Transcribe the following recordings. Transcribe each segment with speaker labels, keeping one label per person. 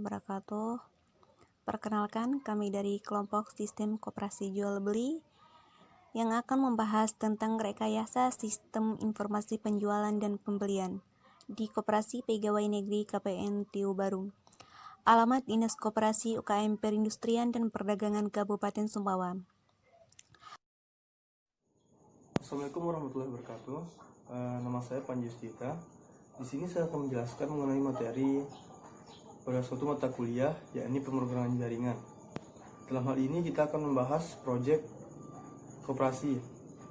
Speaker 1: wabarakatuh. Perkenalkan, kami dari kelompok Sistem Koperasi Jual Beli yang akan membahas tentang rekayasa sistem informasi penjualan dan pembelian di Koperasi Pegawai Negeri KPN Tiu Baru. Alamat Dinas Koperasi UKM Perindustrian dan Perdagangan Kabupaten Sumbawa.
Speaker 2: Assalamualaikum warahmatullahi wabarakatuh. Nama saya Panji Yustita. Di sini saya akan menjelaskan mengenai materi pada suatu mata kuliah, yakni pemrograman jaringan. Dalam hal ini kita akan membahas proyek koperasi,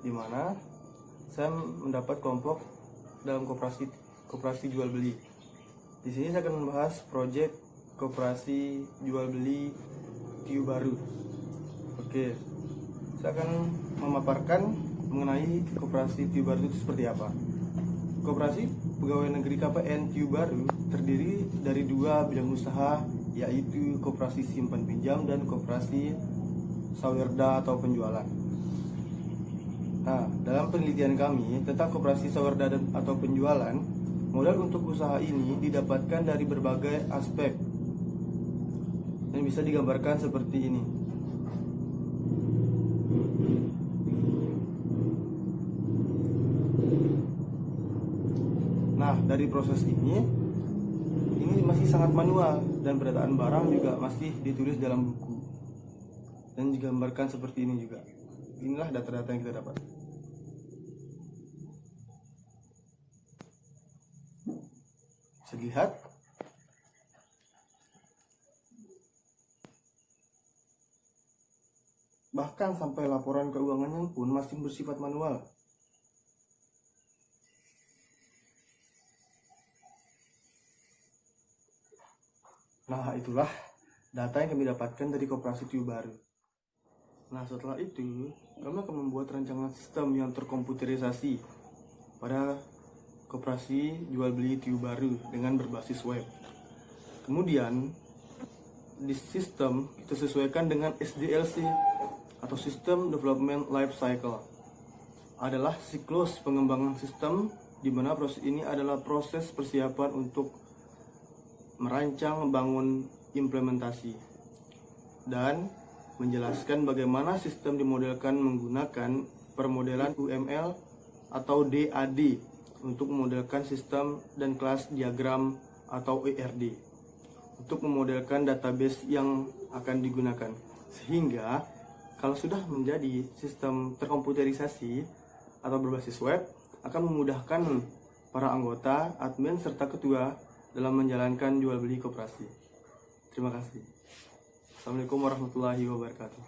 Speaker 2: di mana saya mendapat kelompok dalam koperasi jual beli. Di sini saya akan membahas proyek koperasi jual beli Tiu Baru. Oke, saya akan memaparkan mengenai koperasi Tiu Baru itu seperti apa. Koperasi Pegawai Negeri KPN Tiu Baru terdiri dari dua bidang usaha, yaitu koperasi simpan pinjam dan koperasi sawerda atau penjualan. Nah, dalam penelitian kami tentang koperasi sawerda atau penjualan, modal untuk usaha ini didapatkan dari berbagai aspek yang bisa digambarkan seperti ini. Nah, dari proses ini masih sangat manual dan pendataan barang juga masih ditulis dalam buku dan digambarkan seperti ini juga. Inilah data-data yang kita dapat. Bisa dilihat. Bahkan sampai laporan keuangannya pun masih bersifat manual. Nah, itulah data yang kami dapatkan dari koperasi Tiu Baru. Nah, setelah itu, kami akan membuat rancangan sistem yang terkomputerisasi pada koperasi jual beli Tiu Baru dengan berbasis web. Kemudian, di sistem kita sesuaikan dengan SDLC atau System Development Life Cycle. Adalah siklus pengembangan sistem di mana proses ini adalah proses persiapan untuk merancang, membangun, implementasi, dan menjelaskan bagaimana sistem dimodelkan menggunakan permodelan UML atau DAD untuk memodelkan sistem dan kelas diagram atau ERD untuk memodelkan database yang akan digunakan. Sehingga kalau sudah menjadi sistem terkomputerisasi atau berbasis web, akan memudahkan para anggota, admin, serta ketua dalam menjalankan jual beli koperasi. Terima kasih. Assalamualaikum warahmatullahi wabarakatuh.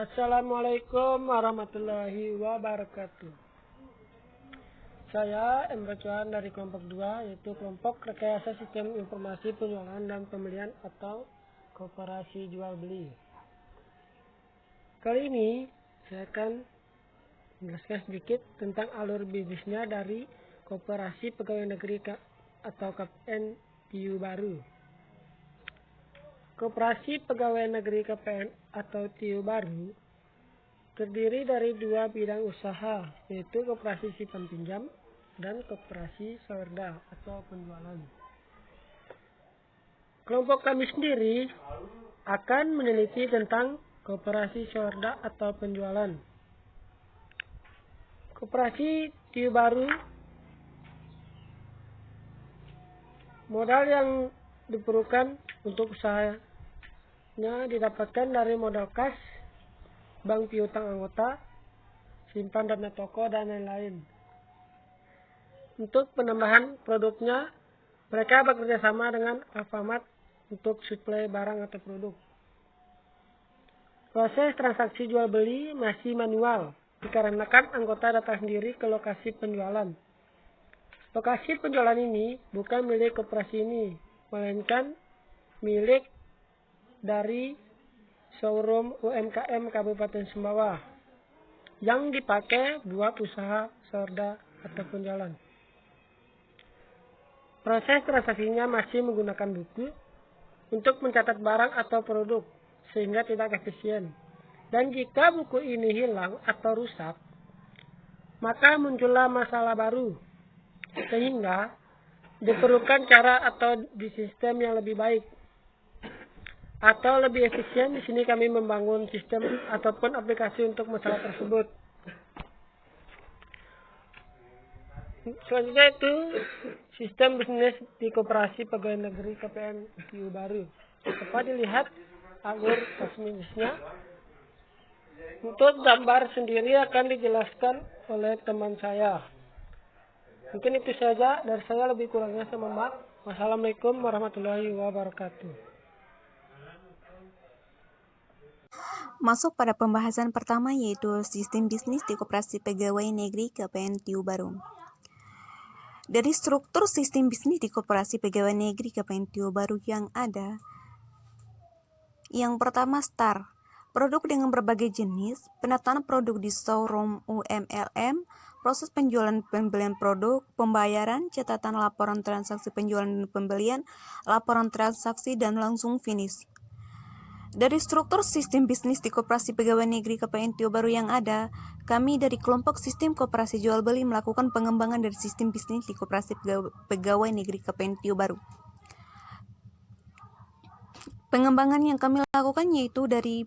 Speaker 3: Assalamualaikum warahmatullahi wabarakatuh. Saya Emre Cuan dari kelompok 2, yaitu kelompok rekayasa sistem informasi penjualan dan pembelian atau koperasi jual beli. Kali ini saya akan menjelaskan sedikit tentang alur bisnisnya dari Koperasi Pegawai Negeri atau KPN Tiu Baru. Koperasi Pegawai Negeri KPN atau Tiu Baru terdiri dari dua bidang usaha, yaitu koperasi simpan pinjam dan koperasi sawerda atau penjualan. Kelompok kami sendiri akan meneliti tentang koperasi sawerda atau penjualan. Koperasi Tiu Baru, modal yang diperlukan untuk usahanya didapatkan dari modal kas, bank piutang anggota, simpan dana toko, dan lain-lain. Untuk penambahan produknya, mereka bekerja sama dengan Alfamart untuk suplai barang atau produk. Proses transaksi jual beli masih manual, dikarenakan anggota datang sendiri ke lokasi penjualan. Lokasi penjualan ini bukan milik koperasi ini, melainkan milik dari showroom UMKM Kabupaten Sumbawa yang dipakai buat usaha sawerda atau penjualan. Proses transaksinya masih menggunakan buku untuk mencatat barang atau produk, sehingga tidak efisien. Dan jika buku ini hilang atau rusak, maka muncullah masalah baru, sehingga Diperlukan cara atau di sistem yang lebih baik atau lebih efisien. Di sini kami membangun sistem ataupun aplikasi untuk masalah tersebut. Selanjutnya itu sistem bisnis di Koperasi Pegawai Negeri KPN TU Baru. Dapat dilihat alur bisnisnya. Untuk gambar sendiri akan dijelaskan oleh teman saya. Mungkin itu saja dari saya, lebih kurangnya saya mohon maaf. Wassalamualaikum warahmatullahi wabarakatuh.
Speaker 1: Masuk pada pembahasan pertama, yaitu sistem bisnis di Koperasi Pegawai Negeri KPN TU Baru. Dari struktur sistem bisnis di Koperasi Pegawai Negeri KPN TU Baru yang ada, yang pertama STAR, produk dengan berbagai jenis, penataan produk di showroom UMLM, proses penjualan pembelian produk, pembayaran, catatan laporan transaksi penjualan dan pembelian, laporan transaksi, dan langsung finish. Dari struktur sistem bisnis di Koperasi Pegawai Negeri KPN TU Baru yang ada, kami dari kelompok sistem koperasi jual beli melakukan pengembangan dari sistem bisnis di Koperasi Pegawai Negeri KPN TU Baru. Pengembangan yang kami lakukan yaitu dari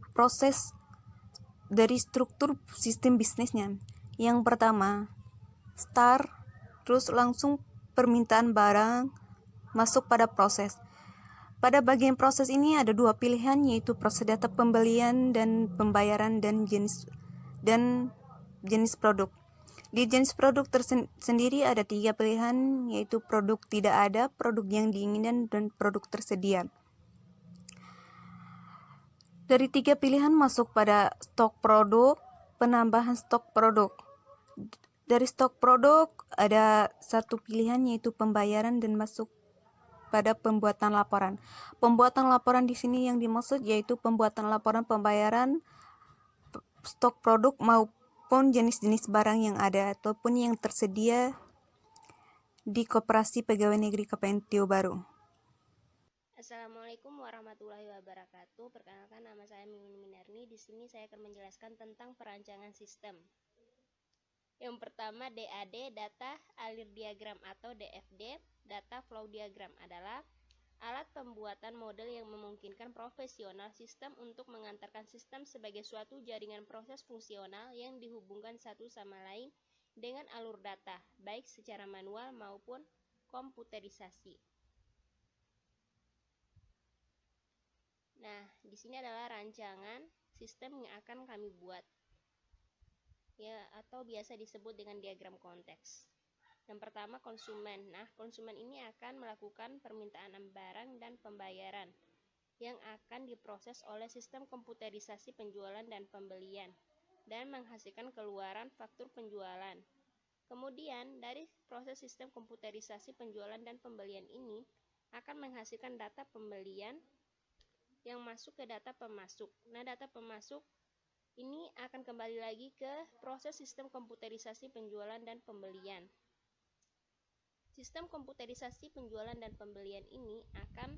Speaker 1: struktur sistem bisnisnya. Yang pertama, STAR, terus langsung permintaan barang masuk pada proses. Pada bagian proses ini ada dua pilihan, yaitu proses data pembelian dan pembayaran dan jenis produk. Di jenis produk tersendiri ada 3 pilihan, yaitu produk tidak ada, produk yang diinginkan, dan produk tersedia. Dari 3 pilihan masuk pada stok produk, penambahan stok produk. Dari stok produk ada 1 pilihan, yaitu pembayaran, dan masuk pada pembuatan laporan. Pembuatan laporan di sini yang dimaksud yaitu pembuatan laporan pembayaran stok produk maupun jenis-jenis barang yang ada ataupun yang tersedia di Koperasi Pegawai Negeri KPN TU Baru.
Speaker 4: Assalamualaikum warahmatullahi wabarakatuh. Perkenalkan, nama saya Mimin Minarni. Di sini saya akan menjelaskan tentang perancangan sistem. Yang pertama, DAD, data alir diagram, atau DFD, data flow diagram, adalah alat pembuatan model yang memungkinkan profesional sistem untuk mengantarkan sistem sebagai suatu jaringan proses fungsional yang dihubungkan satu sama lain dengan alur data, baik secara manual maupun komputerisasi. Nah, di sini adalah rancangan sistem yang akan kami buat, ya, atau biasa disebut dengan diagram konteks. Yang pertama, konsumen. Nah, konsumen ini akan melakukan permintaan barang dan pembayaran yang akan diproses oleh sistem komputerisasi penjualan dan pembelian dan menghasilkan keluaran faktur penjualan. Kemudian, dari proses sistem komputerisasi penjualan dan pembelian ini akan menghasilkan data pembelian yang masuk ke data pemasok. Nah, data pemasok ini akan kembali lagi ke proses sistem komputerisasi penjualan dan pembelian. Sistem komputerisasi penjualan dan pembelian ini akan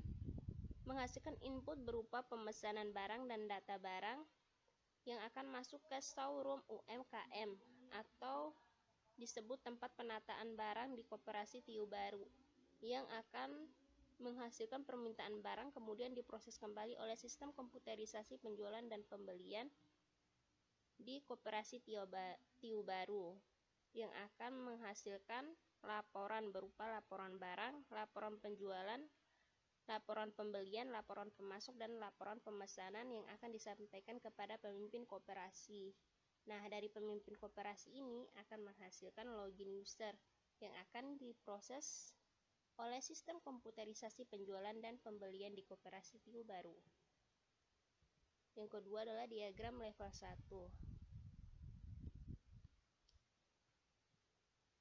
Speaker 4: menghasilkan input berupa pemesanan barang dan data barang yang akan masuk ke showroom UMKM atau disebut tempat penataan barang di Koperasi TU Baru, yang akan menghasilkan permintaan barang kemudian diproses kembali oleh sistem komputerisasi penjualan dan pembelian di Koperasi TU Baru, yang akan menghasilkan laporan berupa laporan barang, laporan penjualan, laporan pembelian, laporan pemasok, dan laporan pemesanan yang akan disampaikan kepada pemimpin koperasi. Nah, dari pemimpin koperasi ini akan menghasilkan login user yang akan diproses oleh sistem komputerisasi penjualan dan pembelian di Koperasi TU Baru. Yang kedua adalah diagram level 1.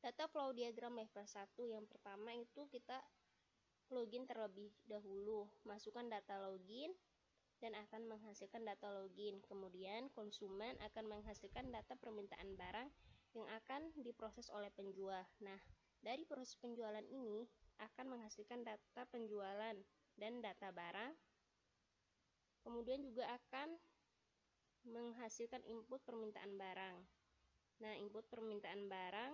Speaker 4: Data flow diagram level 1, yang pertama itu kita login terlebih dahulu, masukkan data login dan akan menghasilkan data login. Kemudian konsumen akan menghasilkan data permintaan barang yang akan diproses oleh penjual. Nah, dari proses penjualan ini akan menghasilkan data penjualan dan data barang. Kemudian juga akan menghasilkan input permintaan barang. Nah, input permintaan barang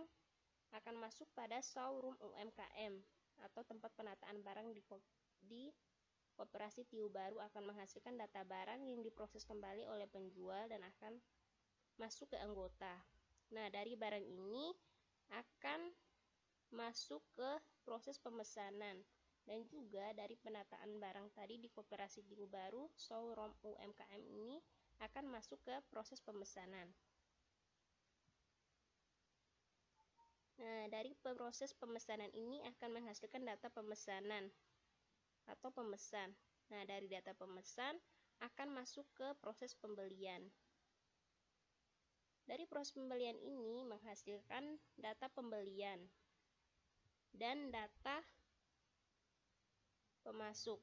Speaker 4: akan masuk pada showroom UMKM atau tempat penataan barang di koperasi TIU baru akan menghasilkan data barang yang diproses kembali oleh penjual dan akan masuk ke anggota. Nah, dari barang ini akan masuk ke proses pemesanan, dan juga dari penataan barang tadi di koperasi TIU baru, showroom UMKM ini akan masuk ke proses pemesanan. Nah, dari proses pemesanan ini akan menghasilkan data pemesanan atau pemesan. Nah, dari data pemesan akan masuk ke proses pembelian. Dari proses pembelian ini menghasilkan data pembelian dan data pemasok.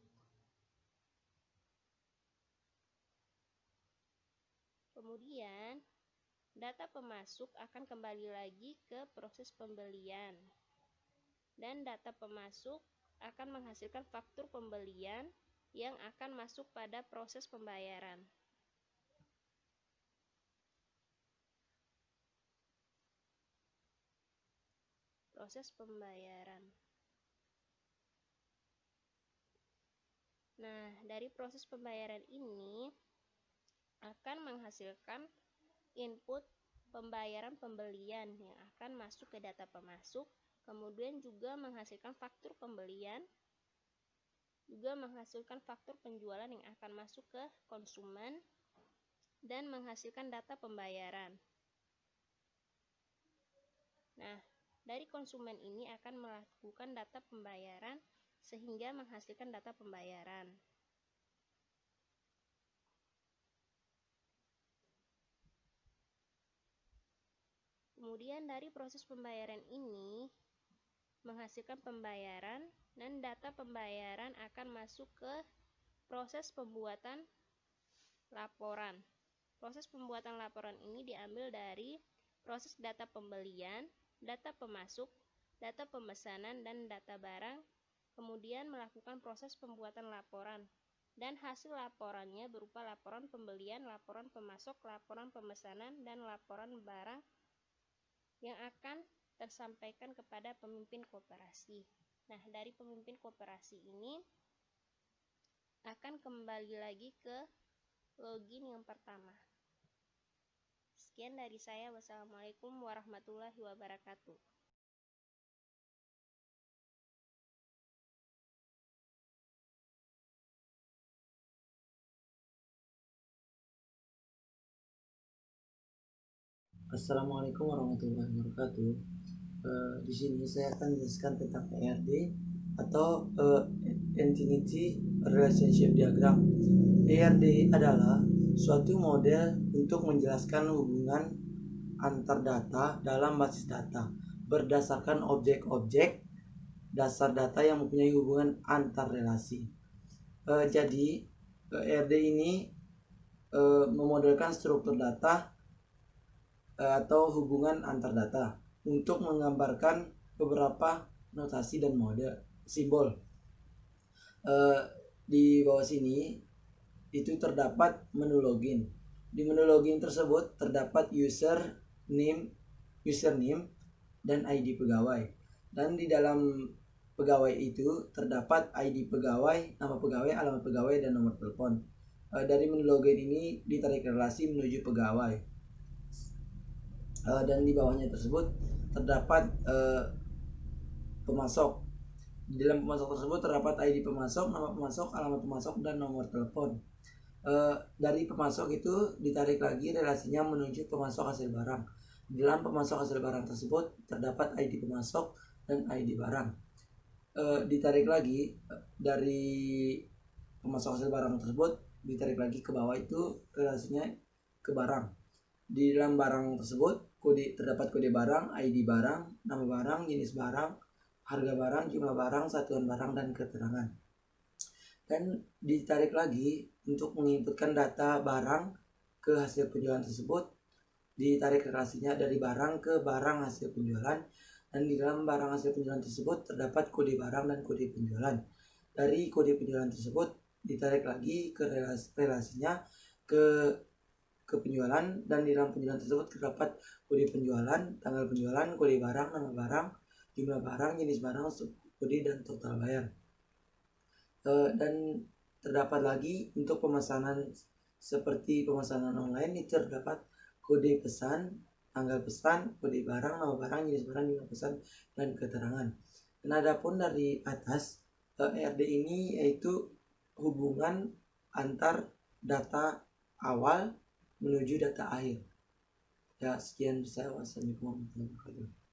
Speaker 4: Kemudian, data pemasok akan kembali lagi ke proses pembelian. Dan data pemasok akan menghasilkan faktur pembelian yang akan masuk pada proses pembayaran. Proses pembayaran. Nah, dari proses pembayaran ini akan menghasilkan input pembayaran pembelian yang akan masuk ke data pemasok, kemudian juga menghasilkan faktur pembelian, juga menghasilkan faktur penjualan yang akan masuk ke konsumen, dan menghasilkan data pembayaran. Nah, dari konsumen ini akan melakukan data pembayaran sehingga menghasilkan data pembayaran. Kemudian dari proses pembayaran ini menghasilkan pembayaran, dan data pembayaran akan masuk ke proses pembuatan laporan. Proses pembuatan laporan ini diambil dari proses data pembelian, data pemasok, data pemesanan, dan data barang, kemudian melakukan proses pembuatan laporan. Dan hasil laporannya berupa laporan pembelian, laporan pemasok, laporan pemesanan, dan laporan barang yang akan tersampaikan kepada pemimpin koperasi. Nah, dari pemimpin koperasi ini akan kembali lagi ke login yang pertama. Sekian dari saya. Wassalamualaikum warahmatullahi wabarakatuh.
Speaker 5: Assalamualaikum warahmatullahi wabarakatuh. Di sini saya akan menjelaskan tentang ERD atau Entity Relationship Diagram. ERD adalah suatu model untuk menjelaskan hubungan antar data dalam basis data berdasarkan objek-objek dasar data yang mempunyai hubungan antar relasi. Jadi ERD ini memodelkan struktur data atau hubungan antar data untuk menggambarkan beberapa notasi dan mode simbol. Di bawah sini itu terdapat menu login. Di menu login tersebut terdapat username dan ID pegawai. Dan di dalam pegawai itu terdapat ID pegawai, nama pegawai, alamat pegawai, dan nomor telepon. Dari menu login ini ditarik relasi menuju pegawai. Dan di bawahnya tersebut terdapat pemasok. Di dalam pemasok tersebut terdapat ID pemasok, nama pemasok, alamat pemasok, dan nomor telepon. Dari pemasok itu ditarik lagi relasinya menuju pemasok hasil barang. Di dalam pemasok hasil barang tersebut terdapat ID pemasok dan ID barang. Ditarik lagi dari pemasok hasil barang tersebut, ditarik lagi ke bawah itu relasinya ke barang. Di dalam barang tersebut terdapat kode barang, ID barang, nama barang, jenis barang, harga barang, jumlah barang, satuan barang, dan keterangan. Dan ditarik lagi untuk menginputkan data barang ke hasil penjualan tersebut, ditarik relasinya dari barang ke barang hasil penjualan. Dan di dalam barang hasil penjualan tersebut terdapat kode barang dan kode penjualan. Dari kode penjualan tersebut ditarik lagi ke relasinya ke penjualan, dan di dalam penjualan tersebut terdapat kode penjualan, tanggal penjualan, kode barang, nama barang, jumlah barang, jenis barang, kode dan total bayar. Dan terdapat lagi untuk pemesanan seperti pemesanan online itu terdapat kode pesan, tanggal pesan, kode barang, nama barang, jenis barang, jumlah pesan, dan keterangan. Dan adapun dari atas, ERD ini yaitu hubungan antar data awal menuju data akhir. Ya, sekian saya. Wassalamualaikum warahmatullahi wabarakatuh.